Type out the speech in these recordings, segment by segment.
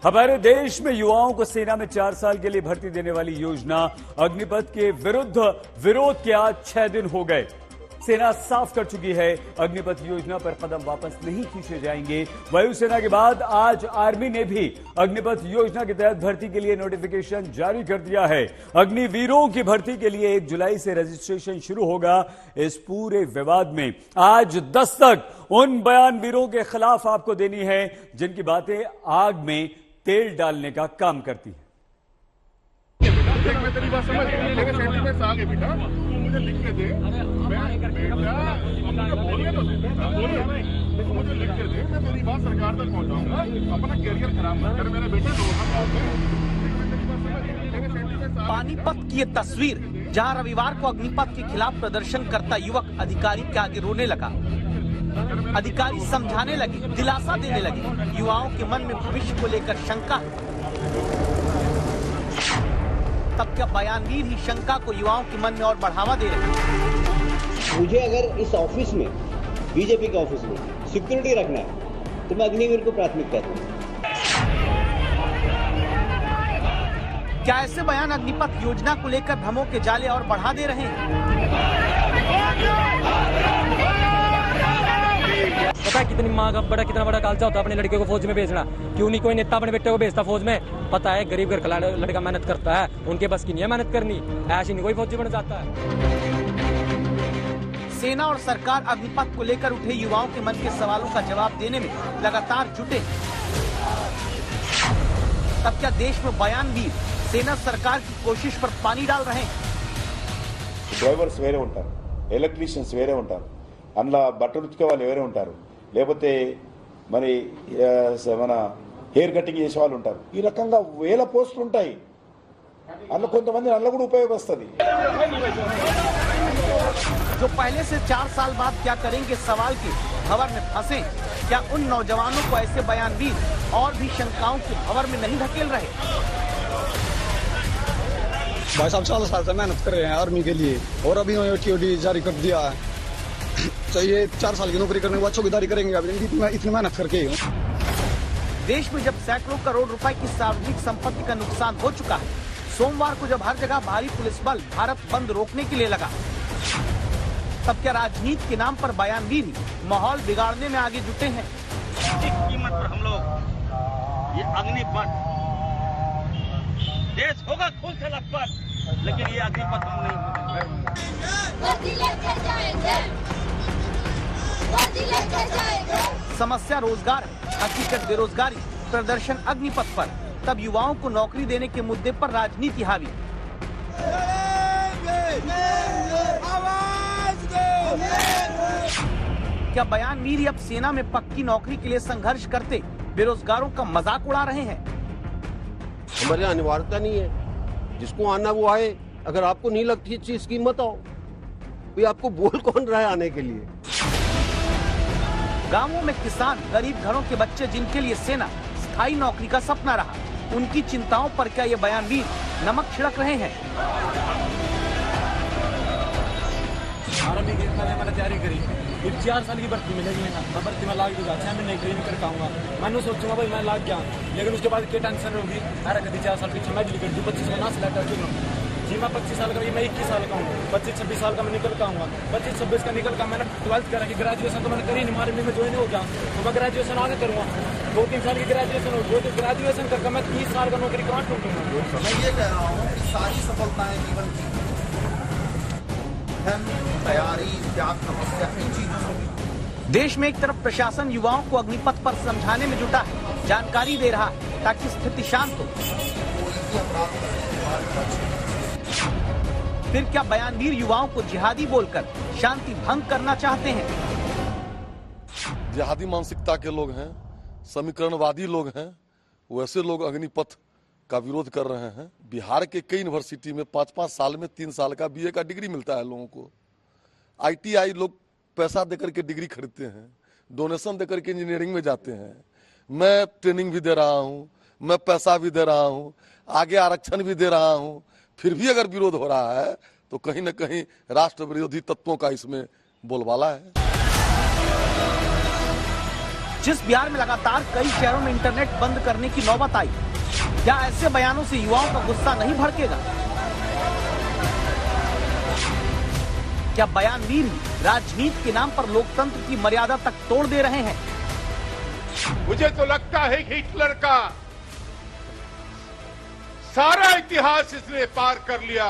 हमारे देश में युवाओं को सेना में 4 साल के लिए भर्ती देने वाली योजना अग्निपथ के विरुद्ध विरोध के आज 6 दिन हो गए। सेना साफ कर चुकी है, अग्निपथ योजना पर कदम वापस नहीं खींचे जाएंगे। वायुसेना के बाद आज आर्मी ने भी अग्निपथ योजना के तहत भर्ती के लिए नोटिफिकेशन जारी कर दिया है। अग्निवीरों की भर्ती के लिए 1 जुलाई से रजिस्ट्रेशन शुरू होगा। इस पूरे विवाद में आज दस्तक उन बयानवीरों के खिलाफ आपको देनी है जिनकी बातें आग में तेल डालने का काम करती है। मैं तेरी बात समझ लेकिन सेंटीमेंट्स आ गए बेटा, मुझे लिख के दे। बोलिए तो मुझे लिख के दे, मैं तेरी बात सरकार तक पहुंचाऊंगा। अपना कैरियर खराब मत कर मेरे बेटे। पानीपत की ये तस्वीर, जहां रविवार को अग्निपथ के खिलाफ प्रदर्शन करता युवक अधिकारी के आगे रोने लगा। अधिकारी समझाने लगे, दिलासा देने लगे। युवाओं के मन में भविष्य को लेकर शंका। तब क्या बयानवीर ही शंका को युवाओं के मन में और बढ़ावा दे रहे हैं? मुझे अगर इस ऑफिस में, बीजेपी के ऑफिस में सिक्योरिटी रखना है तो मैं अग्निवीर को प्राथमिकता दूंगा। क्या ऐसे बयान अग्निपथ योजना को लेकर भ्रमों के जाले और बढ़ा दे रहे हैं? पता है कितनी माँ का कितना बड़ा कालचा होता है अपने लड़के को फौज में भेजना। क्यों नहीं कोई नेता अपने बेटे को भेजता फौज में? पता है गरीब घर का लड़का मेहनत करता है, उनके बस की नहीं है मेहनत करनी। ऐसे नहीं कोई फौजी बन जाता है। सेना और सरकार अग्निपथ को लेकर उठे युवाओं के मन के सवालों का जवाब देने में लगातार जुटे। तब क्या देश में बयानवीर सेना सरकार की कोशिश पर पानी डाल रहे हैं? డ్రైవర్స్ వేరే ఉంటారు, ఎలక్ట్రీషియన్స్ వేరే ఉంటారు, అందులో బట్టలు ఉతికే వాళ్ళు వేరే ఉంటారు, లేకపోతే మరి మన హెయిర్ కటింగ్ చేసే వాళ్ళు ఉంటారు. ఈ రకంగా వేల పోస్టులు ఉంటాయి. అందులో కొంతమంది అందులో కూడా ఉపయోగం వస్తుంది. जो पहले से 4 साल बाद क्या करेंगे सवाल के भंवर में फंसे, क्या उन नौजवानों को ऐसे बयानवीर और भी शंकाओं के भंवर में नहीं धकेल रहे? भाई साहब 4 साल से मेहनत कर रहे हैं आर्मी के लिए और अभी टीओडी जारी कर दिया है। तो ये 4 साल की नौकरी करने के बाद चौकीदारी करेंगे अभी इतनी मेहनत करके। देश में जब सैकड़ों करोड़ रुपए की सार्वजनिक संपत्ति का नुकसान हो चुका है, सोमवार को जब हर जगह भारी पुलिस बल भारत बंद रोकने के लिए लगा, तब क्या राजनीति के नाम पर बयानवीर माहौल बिगाड़ने में आगे जुटे हैं? कीमत पर हम लोग ये अग्निपथ, देश होगा खून से लथपथ, लेकिन ये अग्निपथ हम नहीं। समस्या रोजगार, हकीकत बेरोजगारी, प्रदर्शन अग्निपथ पर। तब युवाओं को नौकरी देने के मुद्दे पर राजनीति हावी। क्या बयानवीर अब सेना में पक्की नौकरी के लिए संघर्ष करते बेरोजगारों का मजाक उड़ा रहे हैं? हमारे यहाँ अनिवार्यता नहीं है, जिसको आना वो आए। अगर आपको नहीं लगती चीज की मत आओ। भाई आपको बोल कौन रहा है आने के लिए? गांवों में किसान, गरीब घरों के बच्चे जिनके लिए सेना स्थायी नौकरी का सपना रहा, उनकी चिंताओं पर क्या ये बयानवीर नमक छिड़क रहे हैं? तैयारी करी, 4 साल की भर्ती मिलेगी। मैं भर्ती में लाग दूंगा, 6 महीने नौकरी नहीं कर पाऊंगा। मैंने सोचूंगा भाई मैं लाग गया, लेकिन उसके बाद क्या टेंशन होगी? अरे कभी 4 साल पीछे मैं कर दूँ, 25 में ना सिलेक्ट कर दूँ जी। मैं 25 साल का, मैं 21 साल का हूँ, 25-26 साल का मैं निकल का आऊँगा। 25-26 का निकल का मैंने 12th करा कि ग्रेजुएशन तो मैंने करी नहीं, आर्मी में ज्वाइन हो गया तो मैं ग्रेजुएशन आगे करूँगा। 2-3 साल की ग्रेजुएशन हो, तो ग्रेजुएशन करके मैं 30 साल का नौकरी कहाँ ढूंढूंगा? मैं ये कह रहा हूँ कि सारी सफलताएं जीवन की तैयारी, त्याग, तपस्या, इन चीजों से। देश में एक तरफ प्रशासन युवाओं को अग्निपथ पर समझाने में जुटा है, जानकारी दे रहा है ताकि स्थिति शांत हो। फिर क्या बयानवीर युवाओं को जिहादी बोलकर शांति भंग करना चाहते हैं? जिहादी मानसिकता के लोग हैं, समीकरणवादी लोग हैं, वैसे लोग अग्निपथ का विरोध कर रहे हैं। बिहार के कई यूनिवर्सिटी में 5-5 साल में 3 साल का बीए का डिग्री मिलता है लोगों को। ITI लोग पैसा देकर के डिग्री खरीदते हैं, डोनेशन देकर के इंजीनियरिंग में जाते हैं। मैं ट्रेनिंग भी दे रहा हूँ, मैं पैसा भी दे रहा हूँ, आगे आरक्षण भी दे रहा हूँ। फिर भी अगर विरोध हो रहा है तो कहीं न कहीं राष्ट्र विरोधी तत्वों का इसमें बोलबाला है। जिस बिहार में लगातार कई शहरों में इंटरनेट बंद करने की नौबत आई, क्या ऐसे बयानों से युवाओं का गुस्सा नहीं भड़केगा? क्या बयानवीर राजनीति के नाम पर लोकतंत्र की मर्यादा तक तोड़ दे रहे हैं? मुझे तो लगता है कि हिटलर का सारा इतिहास इसने पार कर लिया।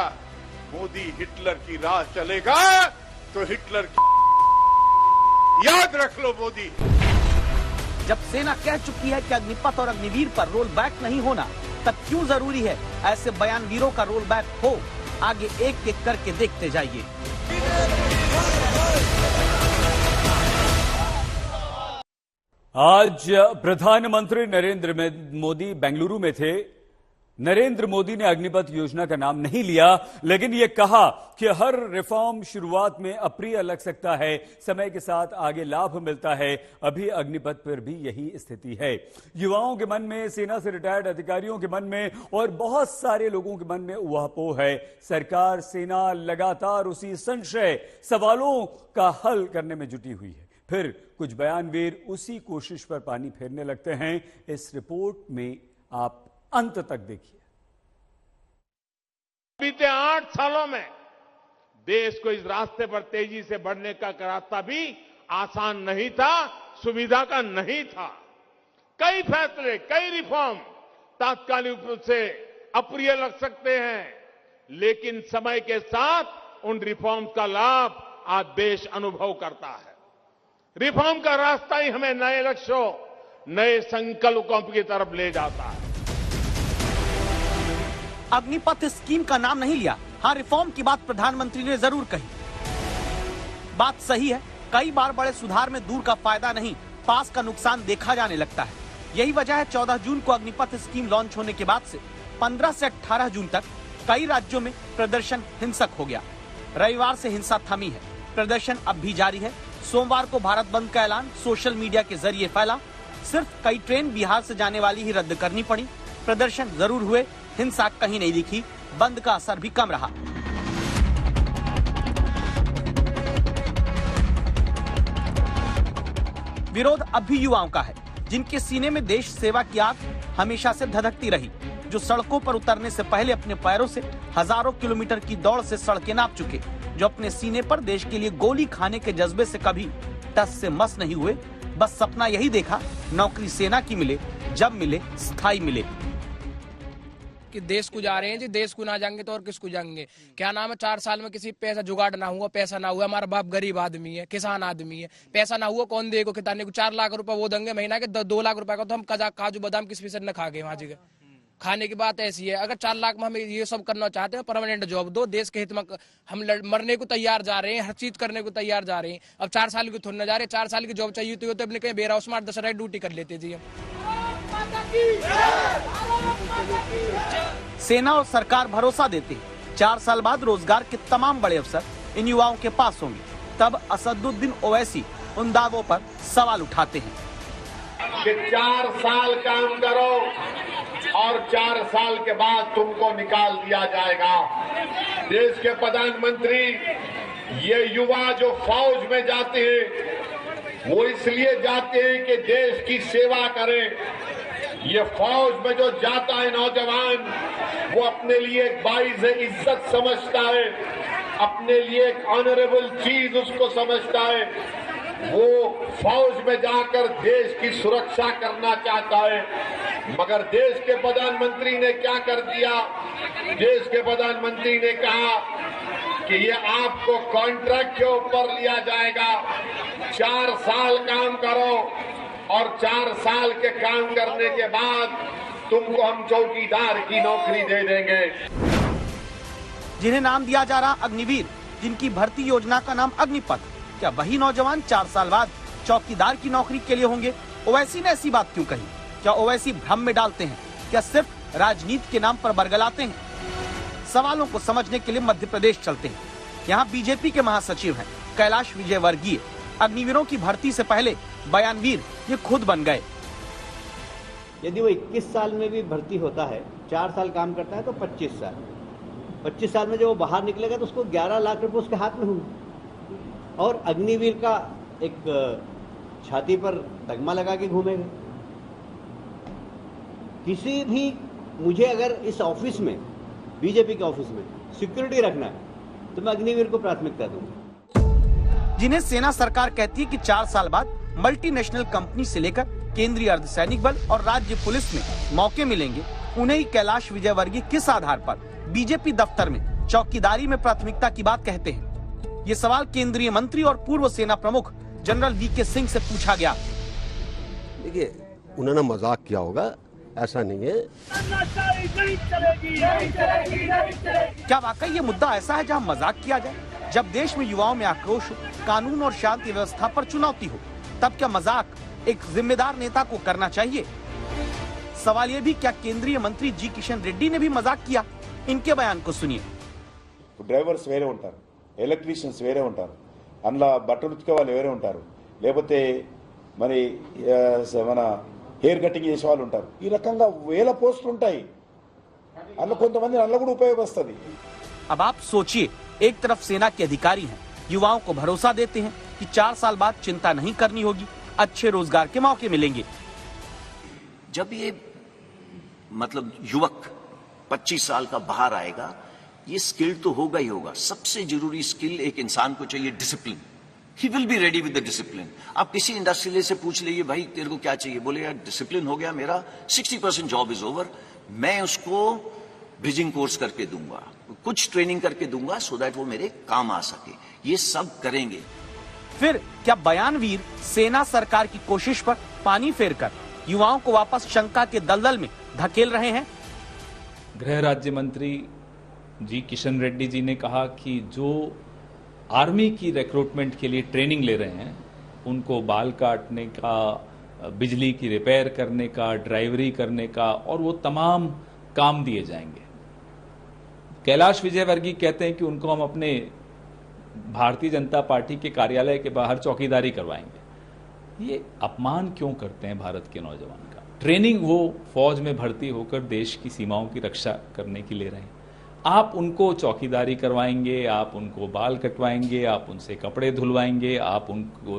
मोदी हिटलर की राह चलेगा तो हिटलर की याद रख लो मोदी। जब सेना कह चुकी है कि अग्निपथ और अग्निवीर पर रोल बैक नहीं होना, तब क्यों जरूरी है ऐसे बयानवीरों का रोल बैक हो? आगे एक एक करके देखते जाइए। आज प्रधानमंत्री नरेंद्र मोदी बेंगलुरु में थे। नरेंद्र मोदी ने अग्निपथ योजना का नाम नहीं लिया, लेकिन यह कहा कि हर रिफॉर्म शुरुआत में अप्रिय लग सकता है, समय के साथ आगे लाभ मिलता है। अभी अग्निपथ पर भी यही स्थिति है। युवाओं के मन में, सेना से रिटायर्ड अधिकारियों के मन में और बहुत सारे लोगों के मन में ऊहापोह है। सरकार, सेना लगातार उसी संशय, सवालों का हल करने में जुटी हुई है। फिर कुछ बयानवीर उसी कोशिश पर पानी फेरने लगते हैं। इस रिपोर्ट में आप अंत तक देखिए। बीते 8 सालों में देश को इस रास्ते पर तेजी से बढ़ने का रास्ता भी आसान नहीं था, सुविधा का नहीं था। कई फैसले, कई रिफॉर्म तात्कालिक रूप से अप्रिय लग सकते हैं, लेकिन समय के साथ उन रिफॉर्म्स का लाभ आज देश अनुभव करता है। रिफॉर्म का रास्ता ही हमें नए लक्ष्यों, नए संकल्पों की तरफ ले जाता है। अग्निपथ स्कीम का नाम नहीं लिया। हाँ, रिफॉर्म की बात प्रधानमंत्री ने जरूर कही। बात सही है, कई बार बड़े सुधार में दूर का फायदा नहीं, पास का नुकसान देखा जाने लगता है। यही वजह है 14 जून को अग्निपथ स्कीम लॉन्च होने के बाद से 15 से 18 जून तक कई राज्यों में प्रदर्शन हिंसक हो गया। रविवार से हिंसा थमी है, प्रदर्शन अब भी जारी है। सोमवार को भारत बंद का ऐलान सोशल मीडिया के जरिए फैला। सिर्फ कई ट्रेन बिहार से जाने वाली ही रद्द करनी पड़ी। प्रदर्शन जरूर हुए, हिंसा कहीं नहीं दिखी। बंद का असर भी कम रहा। विरोध अब भी युवाओं का है, जिनके सीने में देश सेवा की आग हमेशा से धधकती रही, जो सड़कों पर उतरने से पहले अपने पैरों से हजारों किलोमीटर की दौड़ से सड़कें नाप चुके, जो अपने सीने पर देश के लिए गोली खाने के जज्बे से कभी टस से मस नहीं हुए। बस सपना यही देखा, नौकरी सेना की मिले, जब मिले स्थायी मिले। कि देश को जा रहे हैं जी, देश को ना जाएंगे तो और किसको जाएंगे? क्या नाम है, 4 साल में किसी पैसा जुगाड़ ना हुआ, पैसा ना हुआ। हमारा बाप गरीब आदमी है, किसान आदमी है, पैसा ना हुआ, कौन देगा किताने को? 4 लाख रुपए वो देंगे महीना के, 2 लाख रुपए का तो हम काजू बादाम किस फीसद न खा गए वहां जगह। खाने की बात ऐसी है, अगर 4 लाख में हम ये सब करना चाहते हैं, परमानेंट जॉब दो, देश के हित में हम मरने को तैयार जा रहे हैं, हर चीज करने को तैयार जा रहे हैं। अब 4 साल की थोड़ी ना जा रहे, 4 साल की जॉब चाहिए तो अपने कहीं बेरा उसमें 8-10 रात ड्यूटी कर लेते जी हम। सेना और सरकार भरोसा देते हैं 4 साल बाद रोजगार के तमाम बड़े अवसर इन युवाओं के पास होंगे। तब असदुद्दीन ओवैसी उन दावों पर सवाल उठाते हैं कि 4 साल काम करो और 4 साल के बाद तुमको निकाल दिया जाएगा। देश के प्रधानमंत्री, ये युवा जो फौज में जाते हैं वो इसलिए जाते हैं कि देश की सेवा करें। ये फौज में जो जाता है नौजवान, वो अपने लिए एक बाइज़ इज्जत समझता है, अपने लिए एक ऑनरेबल चीज उसको समझता है। वो फौज में जाकर देश की सुरक्षा करना चाहता है। मगर देश के प्रधानमंत्री ने क्या कर दिया? देश के प्रधानमंत्री ने कहा कि ये आपको कॉन्ट्रैक्ट के ऊपर लिया जाएगा, 4 साल काम करो और 4 साल के काम करने के बाद तुमको हम चौकीदार की नौकरी दे देंगे। जिन्हें नाम दिया जा रहा अग्निवीर, जिनकी भर्ती योजना का नाम अग्निपथ, क्या वही नौजवान 4 साल बाद चौकीदार की नौकरी के लिए होंगे? ओवैसी ने ऐसी बात क्यों कही? क्या ओवैसी भ्रम में डालते हैं? क्या सिर्फ राजनीति के नाम पर बरगलाते हैं? सवालों को समझने के लिए मध्य प्रदेश चलते हैं। यहाँ बीजेपी के महासचिव हैं कैलाश विजयवर्गीय। अग्निवीरों की भर्ती से पहले बयानवीर ये खुद बन गए। यदि वो 21 साल में भी भर्ती होता है, 4 साल काम करता है तो 25 साल। 25 साल में जब वो बाहर निकलेगा तो उसको 11 लाख रुपए उसके हाथ में होंगे। और अग्निवीर का एक छाती पर तगमा लगा के घूमेगा। किसी भी मुझे अगर इस ऑफिस में, बीजेपी के ऑफिस में सिक्योरिटी रखना है तो मैं अग्निवीर को प्राथमिकता दूंगा। जिन्हें सेना सरकार कहती है कि 4 साल बाद मल्टीनेशनल कंपनी से लेकर केंद्रीय अर्धसैनिक बल और राज्य पुलिस में मौके मिलेंगे, उन्हें ही कैलाश विजयवर्गीय किस आधार पर बीजेपी दफ्तर में चौकीदारी में प्राथमिकता की बात कहते हैं? ये सवाल केंद्रीय मंत्री और पूर्व सेना प्रमुख जनरल वीके सिंह से पूछा गया। देखिए, उन्होंने मजाक किया होगा, ऐसा नहीं है। क्या वाकई ये मुद्दा ऐसा है जहां मजाक किया जाए? जब देश में युवाओं में आक्रोश हो, कानून और शांति व्यवस्था पर चुनौती हो, तब क्या मजाक एक जिम्मेदार नेता को करना चाहिए? सवाल ये भी, क्या केंद्रीय मंत्री जी किशन रेड्डी ने भी मजाक किया? इनके बयान को सुनिए। డ్రైవర్స్ వేరే ఉంటారు, ఎలక్ట్రీషియన్స్ వేరే ఉంటారు, అందులో బట్టలు ఉతికే వాళ్ళు వేరే ఉంటారు, లేకపోతే మరి మన హెయిర్ కటింగ్ చేసే వాళ్ళు ఉంటారు. ఈ రకంగా వేల పోస్టులు ఉంటాయి. అందులో కొంతమంది అందులో కూడా ఉపయోగపడుతుంది. अब आप सोचिए, एक तरफ सेना के अधिकारी हैं, युवाओं को भरोसा देते हैं कि 4 साल बाद चिंता नहीं करनी होगी, अच्छे रोजगार के मौके मिलेंगे। जब ये मतलब युवक 25 साल का बाहर आएगा, ये स्किल तो होगा ही होगा। सबसे जरूरी स्किल एक इंसान को चाहिए, discipline. He will be ready with the discipline. आप किसी इंडस्ट्रियल से पूछ लीजिए, भाई तेरे को क्या चाहिए, बोले यार डिसिप्लिन हो गया मेरा, 60% जॉब इज ओवर, मैं उसको ब्रिजिंग कोर्स करके दूंगा, कुछ ट्रेनिंग करके दूंगा, सो दैट वो मेरे काम आ सके। ये सब करेंगे। फिर क्या बयानवीर सेना सरकार की कोशिश पर पानी फेरकर युवाओं को वापस शंका के दलदल में धकेल रहे हैं? गृह राज्य मंत्री जी किशन रेड्डी जी ने कहा कि जो आर्मी की रिक्रूटमेंट के लिए ट्रेनिंग ले रहे हैं, उनको बाल काटने का, बिजली की रिपेयर करने का, ड्राइवरी करने का, और वो तमाम काम दिए जाएंगे। कैलाश विजयवर्गीय कहते हैं कि उनको हम अपने भारतीय जनता पार्टी के कार्यालय के बाहर चौकीदारी करवाएंगे। ये अपमान क्यों करते हैं भारत के नौजवान का? ट्रेनिंग वो फौज में भर्ती होकर देश की सीमाओं की रक्षा करने की ले रहे हैं। आप उनको चौकीदारी करवाएंगे, आप उनको बाल कटवाएंगे, आप उनसे कपड़े धुलवाएंगे, आप उनको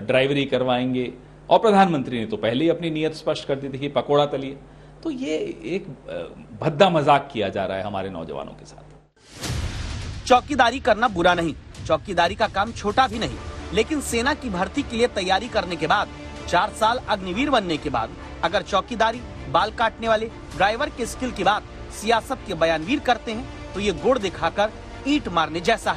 ड्राइवरी करवाएंगे, और प्रधानमंत्री ने तो पहले ही अपनी नीयत स्पष्ट कर दी थी कि पकोड़ा तलिए। तो ये एक भद्दा मजाक किया जा रहा है हमारे नौजवानों के साथ। चौकीदारी करना बुरा नहीं, चौकीदारी का काम छोटा भी नहीं, लेकिन सेना की भर्ती के लिए तैयारी करने के बाद, 4 साल अग्निवीर बनने के बाद, अगर चौकीदारी, बाल काटने वाले, ड्राइवर के स्किल की बात सियासत के बयानवीर करते हैं, तो ये गुड़ दिखाकर ईंट मारने जैसा है।